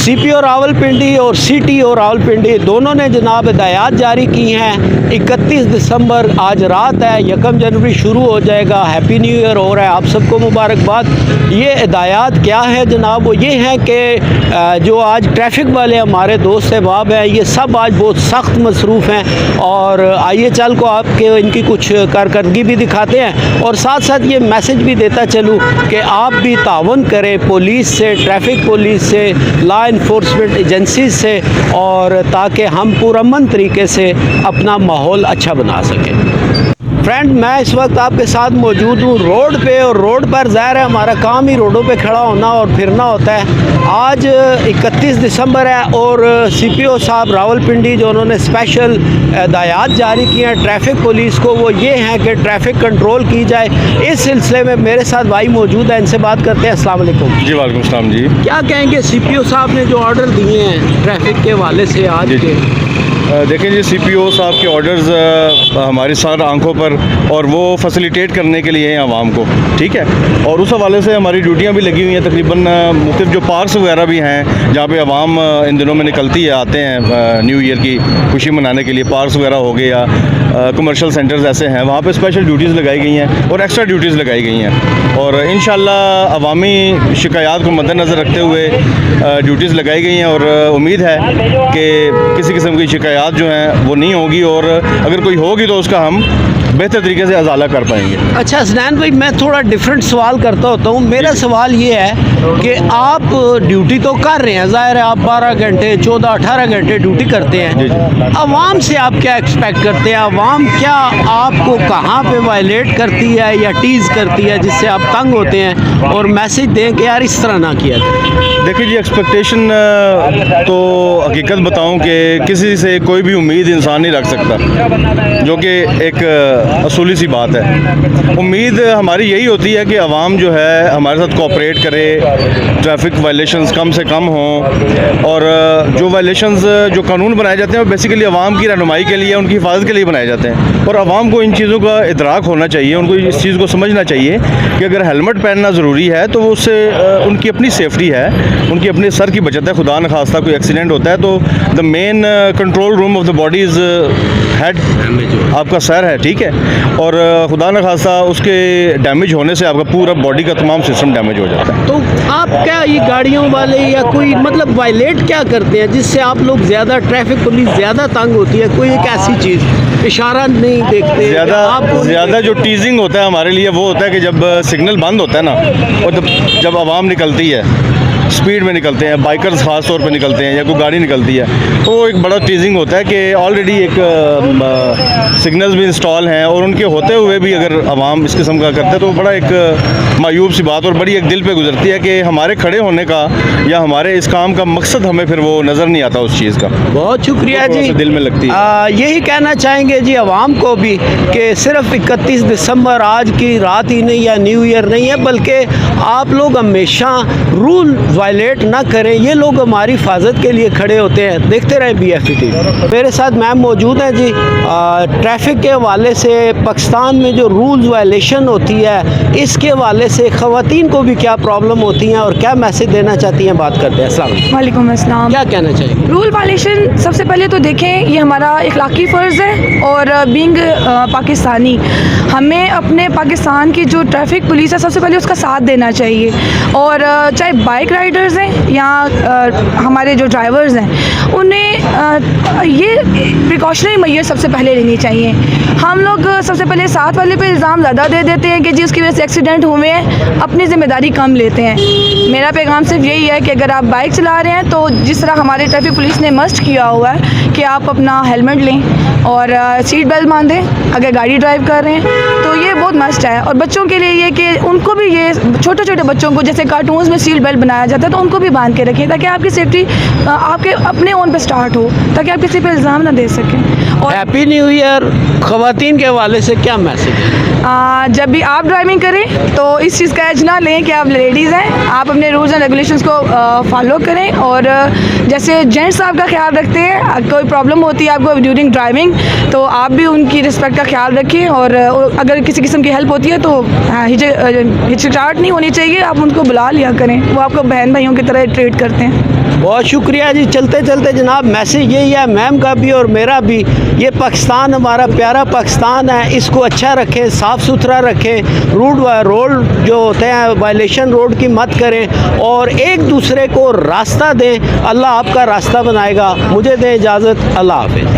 CPO Rawalpindi और CTO Rawalpindi दोनों ने जनाब हिदायत जारी की हैं। 31 दिसंबर आज रात है, 1 जनवरी शुरू हो जाएगा। हैप्पी न्यू ईयर हो रहा है, आप सबको मुबारकबाद। ये हिदायत क्या है जनाब? वो ये है कि जो आज ट्रैफिक वाले हमारे दोस्त अहबाब हैं, ये सब आज बहुत सख्त मसरूफ़ हैं। और आइए चल को आपके इनकी कुछ कारकर्दगी भी दिखाते हैं और साथ साथ ये मैसेज भी देता चलूँ कि आप भी तावन करें पुलिस से, ट्रैफिक पुलिस से, लॉ इन्फोर्समेंट एजेंसी से, और ताकि हम पुरअमन तरीके से अपना माहौल अच्छा बना सकें। फ्रेंड, मैं इस वक्त आपके साथ मौजूद हूँ रोड पे, और रोड पर ज़ाहिर है हमारा काम ही रोडों पे खड़ा होना और फिरना होता है। आज 31 दिसंबर है और CPO साहब रावलपिंडी जो उन्होंने स्पेशल हिदायत जारी की हैं ट्रैफिक पुलिस को, वो ये हैं कि ट्रैफिक कंट्रोल की जाए। इस सिलसिले में मेरे साथ भाई मौजूद है, इनसे बात करते हैं। अस्सलाम वालेकुम जी। वालेकुम सलाम जी। क्या कहेंगे CPO साहब ने जो ऑर्डर दिए हैं ट्रैफिक के हवाले से आज के? देखें जी, CPO साहब के ऑर्डर्स हमारी सर आंखों पर, और वो फैसिलिटेट करने के लिए हैं आवाम को, ठीक है। और उस हवाले से हमारी ड्यूटियां भी लगी हुई हैं। तकरीबन मुख्तलिफ जो पार्क्स वगैरह भी हैं जहाँ पे आवाम इन दिनों में निकलती है, आते हैं न्यू ईयर की खुशी मनाने के लिए, पार्क्स वगैरह हो गए या कमर्शियल सेंटर्स ऐसे हैं, वहाँ पे स्पेशल ड्यूटीज़ लगाई गई हैं और एक्स्ट्रा ड्यूटीज़ लगाई गई हैं। और इंशाल्लाह अवामी शिकायत को मद्देनज़र रखते हुए ड्यूटीज़ लगाई गई हैं, और उम्मीद है कि किसी किस्म की शिकायत जो हैं वो नहीं होगी, और अगर कोई होगी तो उसका हम बेहतर तरीके से अजाला कर पाएंगे। अच्छा हसनैन भाई, मैं थोड़ा डिफरेंट सवाल करता होता हूँ। मेरा सवाल ये है कि आप ड्यूटी तो कर रहे हैं, ज़ाहिर है आप 12 घंटे 14-18 घंटे ड्यूटी करते हैं। अवाम से आप क्या एक्सपेक्ट करते हैं? अवाम क्या आपको कहाँ पे वायलेट करती है या टीज़ करती है जिससे आप तंग होते हैं और मैसेज दें कि यार इस तरह ना किया जाए? देखिए जी, एक्सपेक्टेशन तो हकीकत बताऊं कि किसी से कोई भी उम्मीद इंसान नहीं रख सकता, जो कि एक असूली सी बात है। उम्मीद हमारी यही होती है कि आवाम जो है हमारे साथ कोऑपरेट करे, ट्रैफिक वायलेशंस कम से कम हों, और जो वायलेशंस जो कानून बनाए जाते हैं वो बेसिकली आवाम की रहनुमाई के लिए, उनकी हिफाजत के लिए बनाए जाते हैं। और आवाम को इन चीज़ों का इदराक होना चाहिए, उनको इस चीज़ को समझना चाहिए कि अगर हेलमेट पहनना ज़रूरी है तो उससे उनकी अपनी सेफ्टी है, उनकी अपने सर की बचत है। खुदा न खास्ता कोई एक्सीडेंट होता है तो the main control room of the body is head, आपका सर है, ठीक है। और खुदा न खास्ता उसके डैमेज होने से आपका पूरा बॉडी का तमाम सिस्टम डैमेज हो जाता है। तो आप क्या ये गाड़ियों वाले या कोई मतलब वायलेट क्या करते हैं जिससे आप लोग ज़्यादा, ट्रैफिक पुलिस ज़्यादा तंग होती है? कोई एक ऐसी चीज़, इशारा नहीं देखते? ज़्यादा जो टीजिंग होता है हमारे लिए वो होता है कि जब सिग्नल बंद होता है ना, और जब आवाम निकलती है, स्पीड में निकलते हैं, बाइकर्स ख़ास तौर पे निकलते हैं या कोई गाड़ी निकलती है, तो वो एक बड़ा टीजिंग होता है कि ऑलरेडी एक सिग्नल्स भी इंस्टॉल हैं, और उनके होते हुए भी अगर आवाम इस किस्म का करते हैं तो बड़ा एक मायूब सी बात और बड़ी एक दिल पे गुजरती है कि हमारे खड़े होने का या हमारे इस काम का मकसद हमें फिर वो नज़र नहीं आता उस चीज़ का। बहुत शुक्रिया जी, दिल में लगती है। यही कहना चाहेंगे जी आवाम को भी कि सिर्फ 31 दिसंबर आज की रात ही नहीं या न्यू ईयर नहीं है, बल्कि आप लोग हमेशा रूल वायलेट ना करें। ये लोग हमारी हिफाजत के लिए खड़े होते हैं। देखते रहें BFT। मेरे साथ मैम मौजूद हैं जी। ट्रैफिक के हवाले से पाकिस्तान में जो रूल्स वायलेशन होती है, इसके हवाले से ख़वातीन को भी क्या प्रॉब्लम होती हैं और क्या मैसेज देना चाहती हैं, बात करते हैं। अस्सलाम वालेकुम अस्सलाम। क्या कहना चाहिए? रूल वायलेशन सबसे पहले तो देखें, ये हमारा इखलाकी फ़र्ज़ है, और बीइंग पाकिस्तानी हमें अपने पाकिस्तान की जो ट्रैफिक पुलिस है सबसे पहले उसका साथ देना चाहिए। और चाहे बाइक राइडर्स हैं या हमारे जो ड्राइवर्स हैं, उन्हें ये प्रिकॉशनरी मेजर सबसे पहले लेनी चाहिए। हम लोग सबसे पहले साथ वाले पे इल्ज़ाम ज़्यादा दे देते हैं कि जिसकी वजह से एक्सीडेंट हुए हैं, अपनी ज़िम्मेदारी कम लेते हैं। मेरा पैगाम सिर्फ यही है कि अगर आप बाइक चला रहे हैं तो जिस तरह हमारे ट्रैफिक पुलिस ने मस्ट किया हुआ है कि आप अपना हेलमेट लें और सीट बेल्ट बांधें अगर गाड़ी ड्राइव कर रहे हैं, तो ये बहुत मस्ट है। और बच्चों के लिए ये कि उनको भी, ये छोटे छोटे बच्चों को जैसे कार्टून्स में सीट बेल्ट बनाया जाता है, तो उनको भी बांध के रखें ताकि आपकी सेफ्टी आपके अपने ओन पे स्टार्ट हो, ताकि आप किसी पे इल्ज़ाम ना दे सकें। और हैप्पी न्यू ईयर। ख़वातीन के हवाले से क्या मैसेज है? जब भी आप ड्राइविंग करें तो इस चीज़ का एज ना लें कि आप लेडीज़ हैं, आप अपने रूल्स एंड रेगुलेशंस को फॉलो करें। और जैसे जेंट्स आपका ख्याल रखते हैं, कोई प्रॉब्लम होती है आपको ड्यूरिंग ड्राइविंग, तो आप भी उनकी रिस्पेक्ट का ख्याल रखें। और अगर किसी किस्म की हेल्प होती है तो हिचकिचाहट नहीं होनी चाहिए, आप उनको बुला लिया करें, वो आपको बहन भाइयों की तरह ट्रीट करते हैं। बहुत शुक्रिया जी। चलते चलते जनाब मैसेज यही है मैम का भी और मेरा भी, ये पाकिस्तान हमारा प्यारा पाकिस्तान है, इसको अच्छा रखें, साफ़ सुथरा रखें, रोड जो होते हैं वायलेशन रोड की मत करें और एक दूसरे को रास्ता दें। अल्लाह आपका रास्ता बनाएगा। मुझे दें इजाज़त, अल्लाह हाफ़िज़।